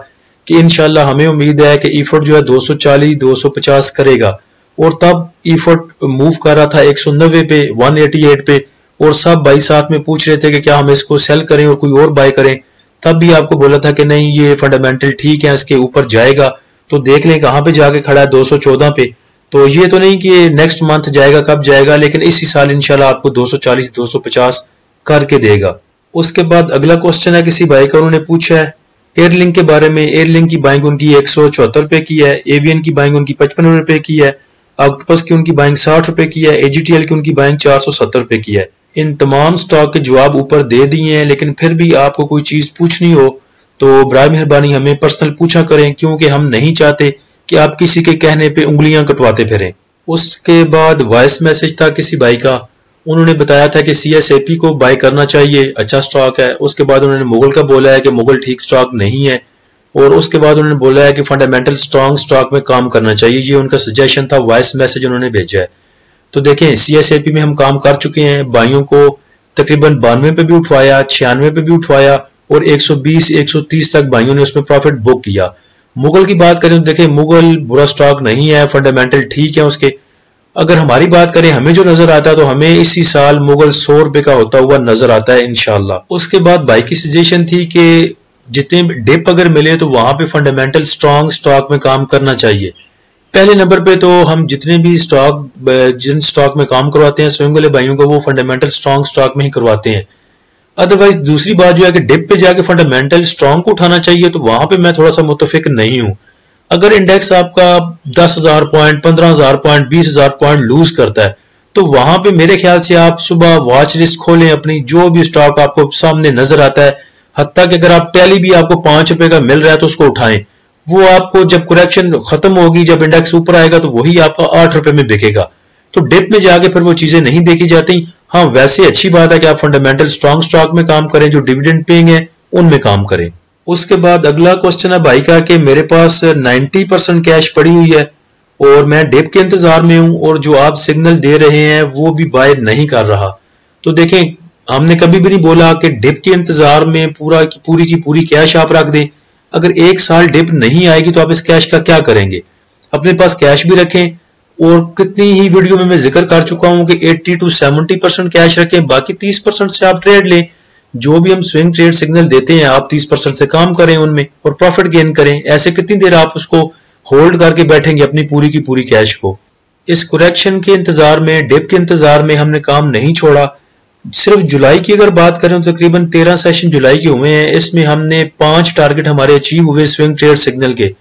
कि इंशाल्लाह हमें उम्मीद है कि ईफट जो है 240, 250 करेगा। और तब ईफट मूव कर रहा था 190 पे, 188 पे, और सब भाई साथ में पूछ रहे थे कि क्या हम इसको सेल करें और कोई और बाय करें। तब भी आपको बोला था कि नहीं, ये फंडामेंटल ठीक है, इसके ऊपर जाएगा। तो देख लें कहां पे जाके खड़ा है, 214 पे। तो ये तो नहीं कि नेक्स्ट मंथ जाएगा, कब जाएगा, लेकिन इसी साल इंशाल्लाह आपको 240, 250 करके देगा। उसके बाद अगला क्वेश्चन है किसी भाई का, उन्होंने पूछा है एयरलिंक के बारे में। एयरलिंक की बाइंग उनकी 174 रुपए की है, एवियन की बाइंग उनकी 55 रुपए की है, ऑक्टोपस की उनकी बाइंग 60 रुपए की है, AGTL की उनकी बाइंग 470 रुपए की है। इन तमाम स्टॉक के जवाब ऊपर दे दिए हैं, लेकिन फिर भी आपको कोई चीज पूछनी हो तो बराए मेहरबानी हमें पर्सनल पूछा करें, क्योंकि हम नहीं चाहते कि आप किसी के कहने पे उंगलियां कटवाते फिरें। उसके बाद वॉइस मैसेज था किसी भाई का, उन्होंने बताया था कि CSAP को बाय करना चाहिए, अच्छा स्टॉक है। उसके बाद उन्होंने मुगल का बोला है कि मुगल ठीक स्टॉक नहीं है, और उसके बाद उन्होंने बोला है कि फंडामेंटल स्ट्रॉन्ग स्टॉक में काम करना चाहिए। ये उनका सजेशन था, वॉइस मैसेज उन्होंने भेजा है। तो देखें CSAP में हम काम कर चुके हैं, भाइयों को तकरीबन 92 पे भी उठवाया, 96 पे भी उठवाया, और 120 130 तक भाइयों ने उसमें प्रॉफिट बुक किया। मुगल की बात करें तो देखें मुगल बुरा स्टॉक नहीं है, फंडामेंटल ठीक है उसके। अगर हमारी बात करें, हमें जो नजर आता है तो हमें इसी साल मुगल 100 रुपए का होता हुआ नजर आता है इंशाल्लाह। उसके बाद भाई की सजेशन थी कि जितने डिप अगर मिले तो वहां पे फंडामेंटल स्ट्रॉन्ग स्टॉक में काम करना चाहिए। पहले नंबर पे तो हम जितने भी स्टॉक जिन स्टॉक में काम करवाते हैं स्वयं वाले भाइयों को, वो फंडामेंटल स्ट्रॉन्ग स्टॉक में ही करवाते हैं। अदरवाइज दूसरी बात जो है कि डिप पे जाके फंडामेंटल स्ट्रॉन्ग को उठाना चाहिए, तो वहां पे मैं थोड़ा सा मुतफिक नहीं हूं। अगर इंडेक्स आपका 10,000 पॉइंट, 15,000 पॉइंट, 20,000 पॉइंट लूज करता है, तो वहां पे मेरे ख्याल से आप सुबह वॉच लिस्ट खोलें अपनी, जो भी स्टॉक आपको सामने नजर आता है, हत्ता कि अगर आप टैली भी आपको 5 रुपए का मिल रहा है तो उसको उठाएं। वो आपको जब करेक्शन खत्म होगी, जब इंडेक्स ऊपर आएगा, तो वही आपका 8 रुपए में बिकेगा। तो डिप में जाके फिर वो चीजें नहीं देखी जाती। हाँ, वैसे अच्छी बात है कि आप फंडामेंटल स्ट्रॉन्ग स्टॉक में काम करें, जो डिविडेंड पेइंग है उनमें काम करें। उसके बाद अगला क्वेश्चन है भाई का कि मेरे पास 90% कैश पड़ी हुई है और मैं डिप के इंतजार में हूं, और जो आप सिग्नल दे रहे हैं वो भी बाय नहीं कर रहा। तो देखें, हमने कभी भी नहीं बोला कि डिप के इंतजार में पूरी की पूरी कैश आप रख दें। अगर एक साल डिप नहीं आएगी तो आप इस कैश का क्या करेंगे? अपने पास कैश भी रखें, और कितनी ही वीडियो में मैं जिक्र कर चुका हूं कि 80 to 70% कैश रखें, बाकी 30% से आप ट्रेड लें। जो भी हम स्विंग ट्रेड सिग्नल देते हैं, आप 30% से काम करें उनमें और प्रॉफिट गेन करें। ऐसे कितनी देर आप उसको होल्ड करके बैठेंगे अपनी पूरी की पूरी कैश को? इस करेक्शन के इंतजार में, डिप के इंतजार में हमने काम नहीं छोड़ा। सिर्फ जुलाई की अगर बात करें तो तकरीबन 13 सेशन जुलाई के हुए हैं। इसमें हमने 5 टारगेट हमारे अचीव हुए स्विंग ट्रेड सिग्नल के,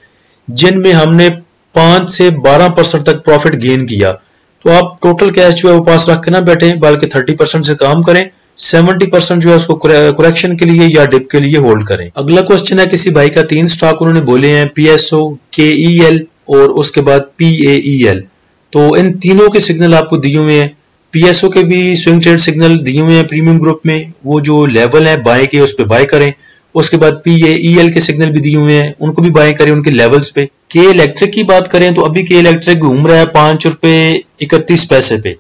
जिनमें हमने 5 से 12% तक प्रॉफिट गेन किया। तो आप टोटल कैश जो है वो पास रख के ना बैठे, बल्कि 30% से काम करें, 70% जो है उसको करेक्शन के लिए या डिप के लिए होल्ड करें। अगला क्वेश्चन है किसी भाई का, 3 स्टॉक उन्होंने बोले हैं, PSO, KEL और उसके बाद PAEL। तो इन तीनों के सिग्नल आपको दिए हुए हैं। PSO के भी स्विंग ट्रेड सिग्नल दिए हुए हैं प्रीमियम ग्रुप में, वो जो लेवल है बाय के उस पर बाय करें। उसके बाद PAEL के सिग्नल भी दिए हुए हैं, उनको भी बाय करें उनके लेवल्स पे। के इलेक्ट्रिक की बात करें तो अभी के इलेक्ट्रिक घूम रहा है 5 रुपए 31 पैसे पे।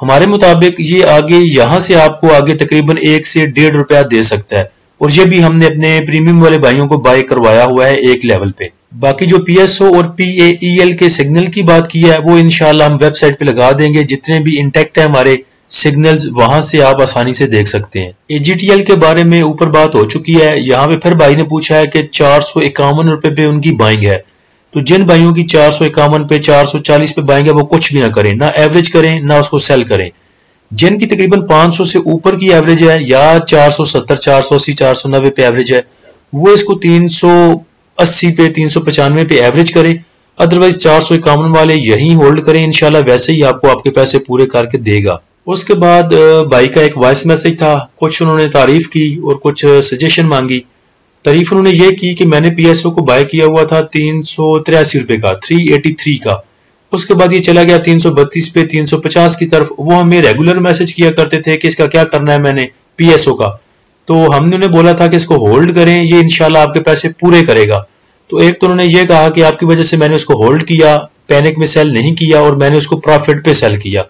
हमारे मुताबिक ये आगे यहां से आपको आगे तकरीबन 1 से 1.5 रुपया दे सकता है, और ये भी हमने अपने प्रीमियम वाले भाइयों को बाय करवाया हुआ है एक लेवल पे। बाकी जो PSO और PAEL के सिग्नल की बात की है वो इंशाल्लाह हम वेबसाइट पे लगा देंगे। जितने भी इंटैक्ट है हमारे सिग्नल्स, वहां से आप आसानी से देख सकते हैं। AGTL के बारे में ऊपर बात हो चुकी है। यहाँ पे फिर भाई ने पूछा है कि 451 रुपए पे उनकी बाइंग है। तो जिन भाइयों की 451 पे 440 पे बाइंग है वो कुछ भी ना करें, ना एवरेज करें ना उसको सेल करें। जिनकी तकरीबन 500 से ऊपर की एवरेज है या 470, 480, 490 पे एवरेज है, वो इसको 380 पे 395 पे एवरेज करें। अदरवाइज 451 वाले यही होल्ड करें, इंशाल्लाह वैसे ही आपको आपके पैसे पूरे करके देगा। उसके बाद भाई का एक वॉइस मैसेज था, कुछ उन्होंने तारीफ की और कुछ सजेशन मांगी। तारीफ उन्होंने ये की कि मैंने PSO को बाय किया हुआ था 383 रुपए का, 383 का। उसके बाद ये चला गया 332 पे 350 की तरफ। वो हमें रेगुलर मैसेज किया करते थे कि इसका क्या करना है मैंने PSO का। तो हमने उन्हें बोला था कि इसको होल्ड करें, ये इंशाल्लाह आपके पैसे पूरे करेगा। तो एक तो उन्होंने ये कहा कि आपकी वजह से मैंने उसको होल्ड किया, पैनिक में सेल नहीं किया, और मैंने उसको प्रॉफिट पे सेल किया।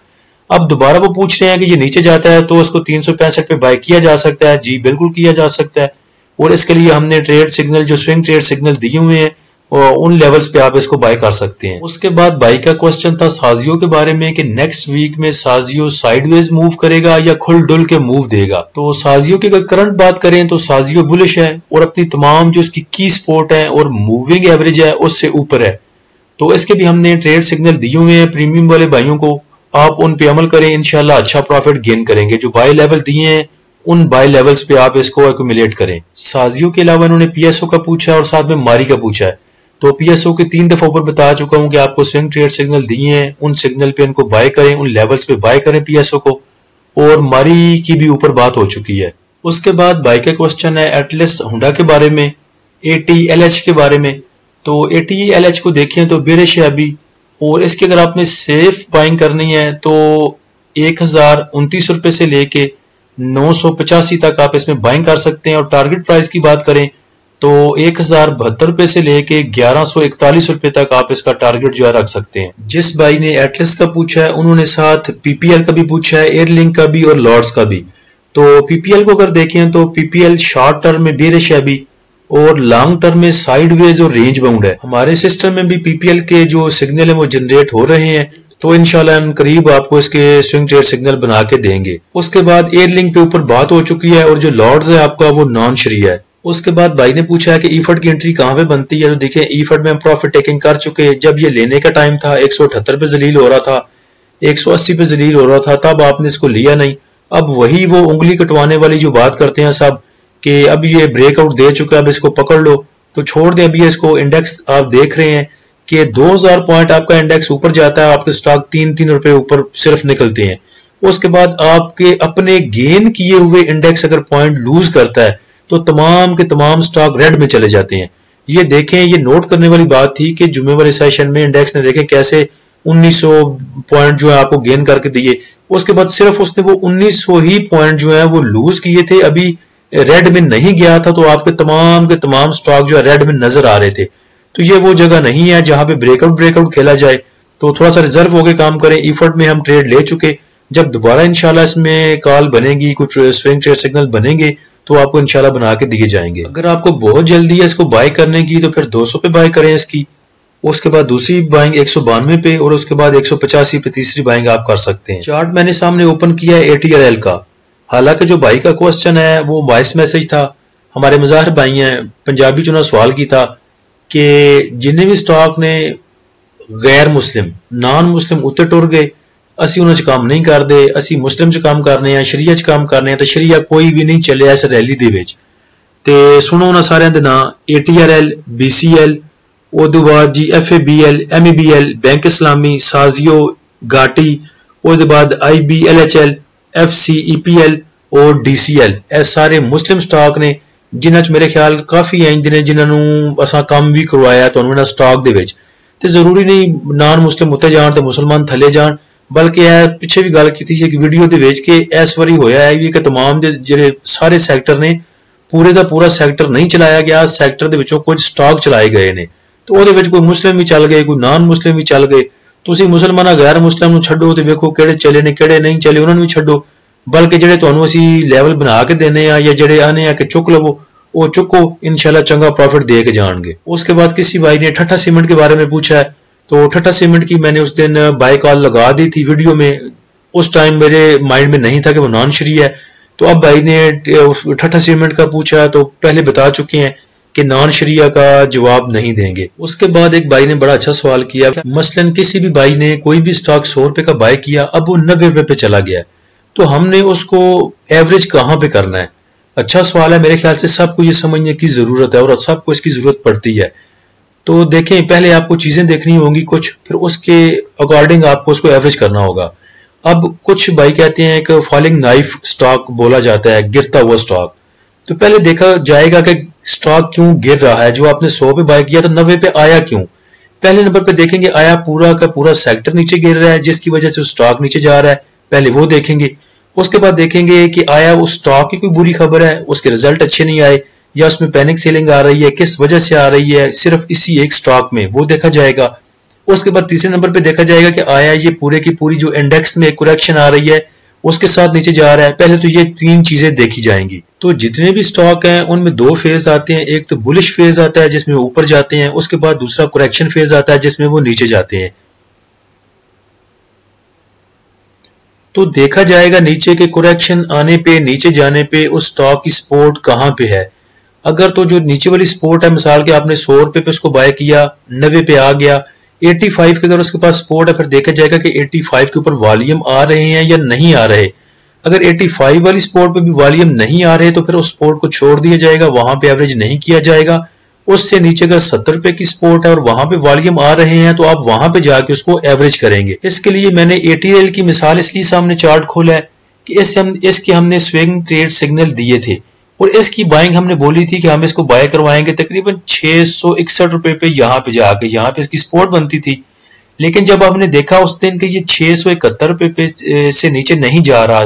अब दोबारा वो पूछ रहे हैं कि ये नीचे जाता है तो उसको 365 पे बाय किया जा सकता है। जी बिल्कुल किया जा सकता है, और इसके लिए हमने ट्रेड सिग्नल जो स्विंग ट्रेड सिग्नल दिए हुए हैं, और उन लेवल्स पे आप इसको बाय कर सकते हैं। उसके बाद बाई का क्वेश्चन था साजियो के बारे में कि नेक्स्ट वीक में साजियो साइडवेज मूव करेगा या खुल डुल के मूव देगा। तो साजियो की अगर करंट बात करें तो साजियो बुलिश है, और अपनी तमाम जो उसकी की सपोर्ट है और मूविंग एवरेज है उससे ऊपर है। तो इसके भी हमने ट्रेड सिग्नल दिए हुए हैं प्रीमियम वाले भाइयों को, आप उन पे अमल करें, इंशाल्लाह अच्छा प्रॉफिट गेन करेंगे। जो बाय लेवल दिए हैं उन बाय लेवल्स पे आप इसको एक्यूमुलेट करें। साजियो के अलावा इन्होंने PSO का पूछा और साथ में मारी का पूछा है। तो PSO के 3 दफा ऊपर बता चुका हूं कि आपको स्विंग ट्रेड सिग्नल दिए हैं, उन सिग्नल पे इनको बाय करें, उन लेवल्स पे बाय करें PSO को। और मारी की भी ऊपर बात हो चुकी है। उसके बाद बाय का क्वेश्चन है एटलस होंडा के बारे में, ATLH के बारे में। तो ATLH को देखें तो बेरिश है अभी, और इसकी अगर आपने सेफ बाइंग करनी है तो 1029 रुपए से लेके 985 तक आप इसमें बाइंग कर सकते हैं। और टारगेट प्राइस की बात करें तो 1072 रुपए से लेके 1141 रुपए तक आप इसका टारगेट जो है रख सकते हैं। जिस भाई ने एटलस का पूछा है उन्होंने साथ पीपीएल का भी पूछा है, एयरलिंक का भी और लॉर्ड्स का भी। तो पीपीएल को अगर देखें तो पीपीएल शॉर्ट टर्म में बेरिश है अभी और लॉन्ग टर्म में साइडवेज और रेंज बाउंड है। हमारे सिस्टम में भी पीपीएल के जो सिग्नल है वो जनरेट हो रहे हैं, तो इंशाल्लाह हम करीब आपको इसके स्विंग ट्रेड सिग्नल बना के देंगे। उसके बाद एयरलिंक पे ऊपर बात हो चुकी है और जो लॉर्ड्स है आपका वो नॉन शरिया है। उसके बाद भाई ने पूछा है कि ईफड की एंट्री कहां पे बनती है। तो देखिए ईफड में हम प्रॉफिट टेकिंग कर चुके हैं। जब ये लेने का टाइम था 178 पे जलील हो रहा था, 180 पे जलील हो रहा था, तब आपने इसको लिया नहीं। अब वही वो उंगली कटवाने वाली जो बात करते हैं सब कि अब ये ब्रेकआउट दे चुका है, अब इसको पकड़ लो तो छोड़ दें। अभी इसको इंडेक्स आप देख रहे हैं कि 2000 पॉइंट आपका इंडेक्स ऊपर जाता है, आपके स्टॉक 3-3 रुपए ऊपर सिर्फ निकलते हैं। उसके बाद आपके अपने गेन किए हुए इंडेक्स अगर पॉइंट लूज करता है तो तमाम के तमाम स्टॉक रेड में चले जाते हैं। ये देखें, ये नोट करने वाली बात थी कि जुमे वाले सेशन में इंडेक्स ने देखें कैसे 1900 पॉइंट जो है आपको गेन करके दिए। उसके बाद सिर्फ उसने वो 1900 ही पॉइंट जो है वो लूज किए थे, अभी रेड में नहीं गया था, तो आपके के तमाम स्टॉक जो है रेड में नजर आ रहे थे। तो ये वो जगह नहीं है जहां पे ब्रेकआउट खेला जाए, तो थोड़ा सा रिजर्व होकर काम करें। ईफड में हम ट्रेड ले चुके, जब दोबारा इंशाल्लाह इसमें कॉल बनेगी, कुछ स्विंग ट्रेड सिग्नल बनेंगे तो आपको इंशाल्लाह बना के दिए जाएंगे। अगर आपको बहुत जल्दी है इसको बाय करने की तो फिर 200 पे बाय करें इसकी, उसके बाद दूसरी बाइंग 192 पे और उसके बाद 185 पे तीसरी बाइंग आप कर सकते हैं। चार्ट मैंने सामने ओपन किया है ATRL का। हालांकि जो भाई का क्वेश्चन है वो वॉइस मैसेज था, हमारे मज़ाहिर भाई हैं पंजाबी चुना सवाल की था कि जिन्हें भी स्टॉक ने गैर मुस्लिम नॉन मुस्लिम उत्ते टुर गए, ਅਸੀਂ ਉਹਨਾਂ 'ਚ ਕੰਮ ਨਹੀਂ ਕਰਦੇ, ਅਸੀਂ ਮੁਸਲਿਮ 'ਚ ਕੰਮ ਕਰਨੇ ਆ, ਸ਼ਰੀਆ 'ਚ ਕੰਮ ਕਰਨੇ ਆ, ਤੇ ਸ਼ਰੀਆ ਕੋਈ ਵੀ ਨਹੀਂ ਚੱਲਿਆ ਇਸ ਰੈਲੀ ਦੇ ਵਿੱਚ। ਤੇ ਸੁਣੋ ਉਹਨਾਂ ਸਾਰਿਆਂ ਦੇ ਨਾਂ ATRL, BCL, ਉਹਦੇ ਬਾਅਦ ਜੀ FABL, MEBL, बैंक इस्लामी, साजियो, घाटी, ਉਹਦੇ बाद IB, LHL, FC, EPL और DCL। ਇਹ ਸਾਰੇ ਮੁਸਲਿਮ ਸਟਾਕ ਨੇ ਜਿਨ੍ਹਾਂ 'ਚ ਮੇਰੇ ਖਿਆਲ ਕਾਫੀ ਇੰਜ ਨੇ ਜਿਨ੍ਹਾਂ ਨੂੰ ਅਸਾਂ ਕੰਮ ਵੀ ਕਰਵਾਇਆ ਤੁਹਾਨੂੰ ਇਹਨਾਂ ਸਟਾਕ ਦੇ ਵਿੱਚ। ਤੇ ਜ਼ਰੂਰੀ ਨਹੀਂ ਨਾਨ ਮੁਸਲਿਮ ਉੱਤੇ ਜਾਣ ਤੇ ਮੁਸਲਮਾਨ ਥੱਲੇ ਜਾਣ, बल्कि पिछे भी गल की थी एक वीडियो दे विच कि इस बारी होया है कि तमाम दे जिहड़े सारे सैक्टर ने पूरे दा पूरा सैक्टर नहीं चलाया गया, सैक्टर दे विचों कुछ स्टॉक चलाए गए ने, तो ਉਹਦੇ ਵਿੱਚ कोई मुस्लिम भी चल गए, कोई नॉन मुस्लिम भी चल गए। ਤੁਸੀਂ ਮੁਸਲਮਾਨਾਂ ਗੈਰ ਮੁਸਲਿਮ ਨੂੰ ਛੱਡੋ ਤੇ ਵੇਖੋ ਕਿਹੜੇ ਚੱਲੇ ਨੇ ਕਿਹੜੇ ਨਹੀਂ ਚੱਲੇ, ਉਹਨਾਂ ਨੂੰ ਵੀ ਛੱਡੋ। ਬਲਕਿ ਜਿਹੜੇ ਤੁਹਾਨੂੰ ਅਸੀਂ ਲੈਵਲ ਬਣਾ ਕੇ ਦੇਨੇ ਆ ਜਾਂ ਜਿਹੜੇ ਆਨੇ ਆ ਕਿ ਚੁੱਕ ਲਵੋ वो चुको, इंशाल्लाह चंगा प्रॉफिट दे के जाएंगे। उसके बाद किसी भाई ने ठट्ठा सीमेंट के बारे में पूछा है, तो ठट्ठा सीमेंट की मैंने उस दिन बाय कॉल लगा दी थी वीडियो में। उस टाइम मेरे माइंड में नहीं था कि वो नॉन शरी है, तो अब भाई ने ठट्ठा सीमेंट का पूछा तो पहले बता चुके हैं कि नॉन शरिया का जवाब नहीं देंगे। उसके बाद एक भाई ने बड़ा अच्छा सवाल किया, मसलन किसी भी भाई ने कोई भी स्टॉक 100 रुपए का बाय किया, अब वो 90 रुपए पे चला गया, तो हमने उसको एवरेज कहाँ पे करना है? अच्छा सवाल है, मेरे ख्याल से सबको ये समझने की जरूरत है और सबको इसकी जरूरत पड़ती है। तो देखें, पहले आपको चीजें देखनी होंगी कुछ, फिर उसके अकॉर्डिंग आपको उसको एवरेज करना होगा। अब कुछ भाई कहते हैं कि फॉलिंग नाइफ स्टॉक बोला जाता है, गिरता हुआ स्टॉक। तो पहले देखा जाएगा कि स्टॉक क्यों गिर रहा है। जो आपने 100 पे बाय किया तो 90 पे आया क्यों? पहले नंबर पे देखेंगे आया पूरा का पूरा सेक्टर नीचे गिर रहा है जिसकी वजह से स्टॉक नीचे जा रहा है, पहले वो देखेंगे। उसके बाद देखेंगे कि आया उस स्टॉक की कोई बुरी खबर है, उसके रिजल्ट अच्छे नहीं आए, या उसमें पैनिक सेलिंग आ रही है, किस वजह से आ रही है, सिर्फ इसी एक स्टॉक में, वो देखा जाएगा। उसके बाद तीसरे नंबर पे देखा जाएगा कि आया ये पूरे की पूरी जो इंडेक्स में करेक्शन आ रही है उसके साथ नीचे जा रहा है। पहले तो ये तीन चीजें देखी जाएंगी। तो जितने भी स्टॉक हैं उनमें दो फेज आते हैं, एक तो बुलिश फेज आता है जिसमें वो ऊपर जाते हैं, उसके बाद दूसरा करेक्शन फेज आता है जिसमें वो नीचे जाते हैं। तो देखा जाएगा नीचे के करेक्शन आने पे, नीचे जाने पे उस स्टॉक की सपोर्ट कहां पे है। अगर तो जो नीचे वाली सपोर्ट है, मिसाल के आपने 100 रुपए पे उसको बाय किया, 90 पे आ गया, 85 के अगर उसके पास सपोर्ट है, फिर देखा जाएगा कि 85 के ऊपर वॉल्यूम आ रहे हैं या नहीं आ रहे। अगर 85 वाली सपोर्ट पे भी वॉल्यूम नहीं आ रहे तो फिर उस सपोर्ट को छोड़ दिया जाएगा, वहां पे एवरेज नहीं किया जाएगा। उससे नीचे अगर 70 रुपए की सपोर्ट है और वहां पे वॉल्यूम आ रहे हैं तो आप वहां पे जाके उसको एवरेज करेंगे। इसके लिए मैंने ATRL की मिसाल इसलिए सामने चार्ट खोला है कि इसके हमने स्विंग ट्रेड सिग्नल दिए थे और इसकी बाइंग हमने बोली थी कि हम इसको बाय करवाएंगे तकरीबन 661 रुपए पे, यहाँ पे जाके यहाँ पे इसकी सपोर्ट बनती थी। लेकिन जब हमने देखा उस दिन कि ये 671 रुपए से नीचे नहीं जा रहा,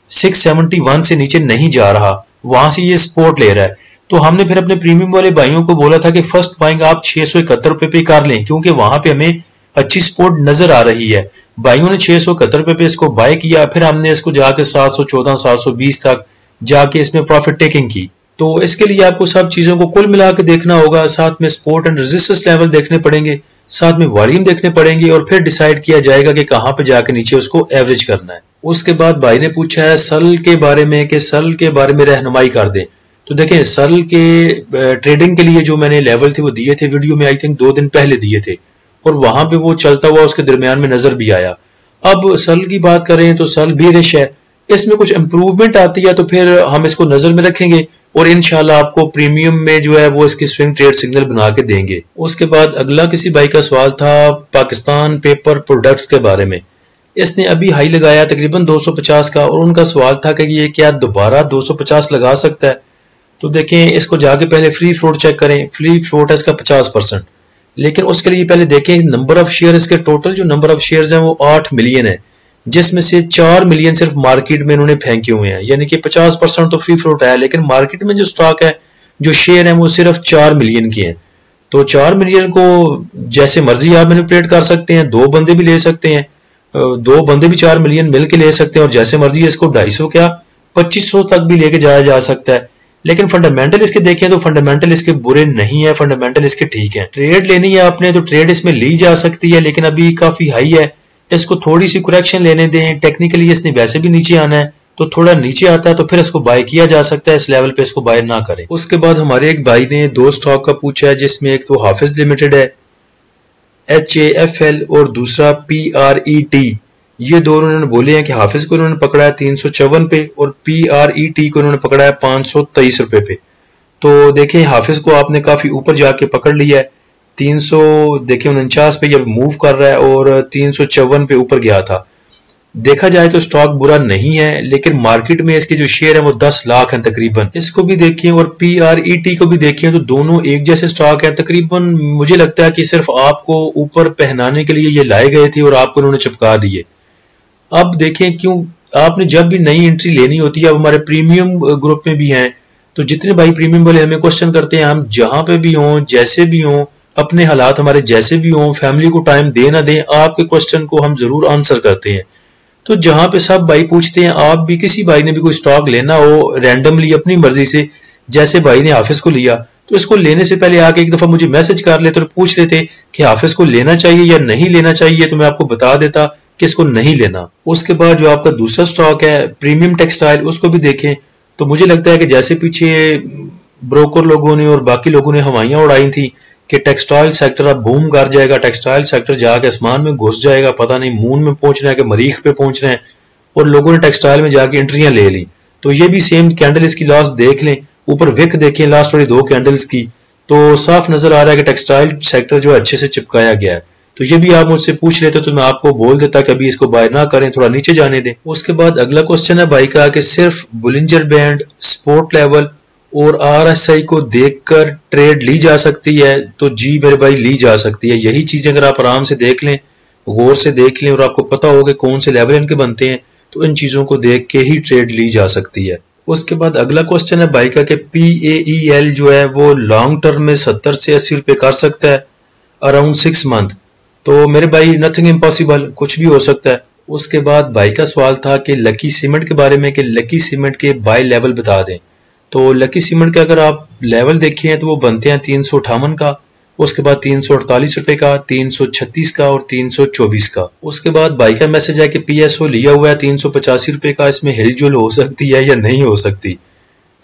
671 से नीचे नहीं जा रहा, वहां से ये सपोर्ट ले रहा है, तो हमने फिर अपने प्रीमियम वाले भाइयों को बोला था कि फर्स्ट बाइंग आप 671 रुपए पे कर लें, क्योंकि वहां पे हमें अच्छी सपोर्ट नजर आ रही है। भाइयों ने 671 रुपए पे इसको बाय किया, फिर हमने इसको जाके 714 720 तक जाके इसमें प्रॉफिट टेकिंग की। तो इसके लिए आपको सब चीजों को कुल मिला के देखना होगा, साथ में सपोर्ट एंड रेजिस्टेंस लेवल देखने पड़ेंगे, साथ में वॉल्यूम देखने पड़ेंगे, और फिर डिसाइड किया जाएगा कि कहां पे जाके नीचे उसको एवरेज करना है। उसके बाद भाई ने पूछा है सल के बारे में कि सल के बारे में रहनुमाई कर दें। तो देखें, सल के ट्रेडिंग के लिए जो मैंने लेवल थे वो दिए थे वीडियो में, आई थिंक 2 दिन पहले दिए थे, और वहां पे वो चलता हुआ उसके दरमियान में नजर भी आया। अब सल की बात करें तो सल बेरिश है, इसमें कुछ इंप्रूवमेंट आती है तो फिर हम इसको नजर में रखेंगे और इंशाल्लाह आपको प्रीमियम में जो है वो इसकी स्विंग ट्रेड सिग्नल बना के देंगे। उसके बाद अगला किसी भाई का सवाल था पाकिस्तान पेपर प्रोडक्ट्स के बारे में। इसने अभी हाई लगाया तकरीबन 250 का, और उनका सवाल था कि ये क्या दोबारा 250 लगा सकता है। तो देखें, इसको जाके पहले फ्री फ्लोट चेक करें। फ्री फ्लोट है इसका 50%, लेकिन उसके लिए पहले देखें नंबर ऑफ शेयर, इसके टोटल जो नंबर ऑफ शेयर्स हैं वो 8 मिलियन है, जिसमें से 4 मिलियन सिर्फ मार्केट में इन्होंने फेंके हुए हैं, यानी कि 50% तो फ्री फ्लोट है, लेकिन मार्केट में जो स्टॉक है, जो शेयर है, वो सिर्फ 4 मिलियन के हैं। तो 4 मिलियन को जैसे मर्जी आप मैनिपुलेट कर सकते हैं, 2 बंदे भी ले सकते हैं, 2 बंदे भी 4 मिलियन मिल के ले सकते हैं, और जैसे मर्जी इसको 250 क्या 2500 तक भी लेके जाया जा सकता है। लेकिन फंडामेंटल इसके देखें तो फंडामेंटल इसके बुरे नहीं है, फंडामेंटल इसके ठीक है। ट्रेड लेनी है आपने तो ट्रेड इसमें ली जा सकती है, लेकिन अभी काफी हाई है, इसको थोड़ी सी करेक्शन लेने दें। टेक्निकली इसने वैसे भी नीचे आना है, तो थोड़ा नीचे आता है तो फिर इसको बाय किया जा सकता है, इस लेवल पे इसको बाय ना करें। उसके बाद हमारे एक भाई ने 2 स्टॉक का पूछा है, जिसमें एक तो हाफिज लिमिटेड है HAFL और दूसरा PRET। ये दोनों उन्होंने बोले हैं कि हाफिज को उन्होंने पकड़ा है 354 पे और PRET को उन्होंने पकड़ा है 523 रुपए पे। तो देखें, हाफिज को आपने काफी ऊपर जाके पकड़ लिया है, 300 देखें 49 पे जब मूव कर रहा है और 354 पे ऊपर गया था। देखा जाए तो स्टॉक बुरा नहीं है, लेकिन मार्केट में इसके जो शेयर है वो 10 लाख हैं तकरीबन। इसको भी देखिए और PRET को भी देखिए, तो दोनों एक जैसे स्टॉक हैं तकरीबन। मुझे लगता है कि सिर्फ आपको ऊपर पहनाने के लिए ये लाए गए थे और आपको उन्होंने चिपका दिए। अब देखें, क्यों आपने जब भी नई एंट्री लेनी होती है, अब हमारे प्रीमियम ग्रुप में भी हैं, तो जितने भाई प्रीमियम वाले हमें क्वेश्चन करते हैं, हम जहां पे भी हों, जैसे भी हों, अपने हालात हमारे जैसे भी हों, फैमिली को टाइम दे ना दें, आपके क्वेश्चन को हम जरूर आंसर करते हैं। तो जहां पे सब भाई पूछते हैं, आप भी किसी भाई ने भी कोई स्टॉक लेना हो रैंडमली अपनी मर्जी से, जैसे भाई ने हाफिज को लिया, तो इसको लेने से पहले आके एक दफा मुझे मैसेज कर लेते और पूछ लेते कि हाफिज को लेना चाहिए या नहीं लेना चाहिए, तो मैं आपको बता देता कि इसको नहीं लेना। उसके बाद जो आपका दूसरा स्टॉक है प्रीमियम टेक्सटाइल, उसको भी देखें तो मुझे लगता है कि जैसे पीछे ब्रोकर लोगों ने और बाकी लोगों ने हवाइयां उड़ाई थी कि टेक्सटाइल सेक्टर अब बूम कर जाएगा, टेक्सटाइल सेक्टर जाके आसमान में घुस जाएगा, पता नहीं मून में पहुंच रहा है कि मरीख पे पहुंच रहे हैं, और लोगों ने टेक्सटाइल में जाके एंट्रियां ले ली। तो ये भी सेम कैंडल इसकी लास्ट देख लें, ऊपर विक देखें लास्ट वाली 2 कैंडल्स की, तो साफ नजर आ रहा है कि टेक्सटाइल सेक्टर जो अच्छे से चिपकाया गया है। तो ये भी आप मुझसे पूछ लेते तो मैं आपको बोल देता कि अभी इसको बाय ना करें, थोड़ा नीचे जाने दें। उसके बाद अगला क्वेश्चन है भाई का कि सिर्फ बुलिंजर बैंड, सपोर्ट लेवल और RSI को देखकर ट्रेड ली जा सकती है। तो जी मेरे भाई, ली जा सकती है। यही चीजें अगर आप आराम से देख लें, गौर से देख लें, और आपको पता हो कि कौन से लेवल इनके बनते हैं, तो इन चीजों को देख के ही ट्रेड ली जा सकती है। उसके बाद अगला क्वेश्चन है भाई का कि PAEL जो है वो लॉन्ग टर्म में 70 से 80 रुपए कर सकता है अराउंड 6 मंथ। तो मेरे भाई नथिंग इम्पॉसिबल, कुछ भी हो सकता है। उसके बाद भाई का सवाल था कि लकी सीमेंट के बारे में, कि लकी सीमेंट के बाय लेवल बता दें। तो लकी सीमेंट के अगर आप लेवल देखे हैं तो वो बनते हैं 358 का, उसके बाद 348 रुपए का, 336 का और 324 का। उसके बाद भाई का मैसेज है कि PSO लिया हुआ है 385 रुपए का, इसमें हिलजुल हो सकती है या नहीं हो सकती।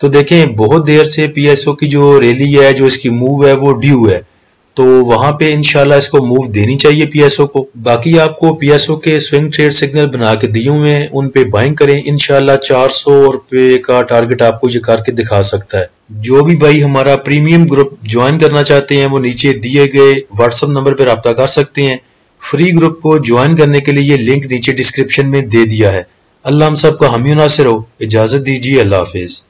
तो देखें, बहुत देर से PSO की जो रैली है, जो इसकी मूव है, वो ड्यू है, तो वहां पे इंशाल्लाह इसको मूव देनी चाहिए PSO को। बाकी आपको PSO के स्विंग ट्रेड सिग्नल बना के दिए हुए हैं, उन पे बाइंग करें, इंशाल्लाह 400 रुपए का टारगेट आपको ये करके दिखा सकता है। जो भी भाई हमारा प्रीमियम ग्रुप ज्वाइन करना चाहते हैं, वो नीचे दिए गए व्हाट्सएप नंबर पर रब्ता कर सकते हैं। फ्री ग्रुप को ज्वाइन करने के लिए ये लिंक नीचे डिस्क्रिप्शन में दे दिया है। अल्लाह हम सबका हामी नासिर हो। इजाजत दीजिए, अल्लाह हाफिज।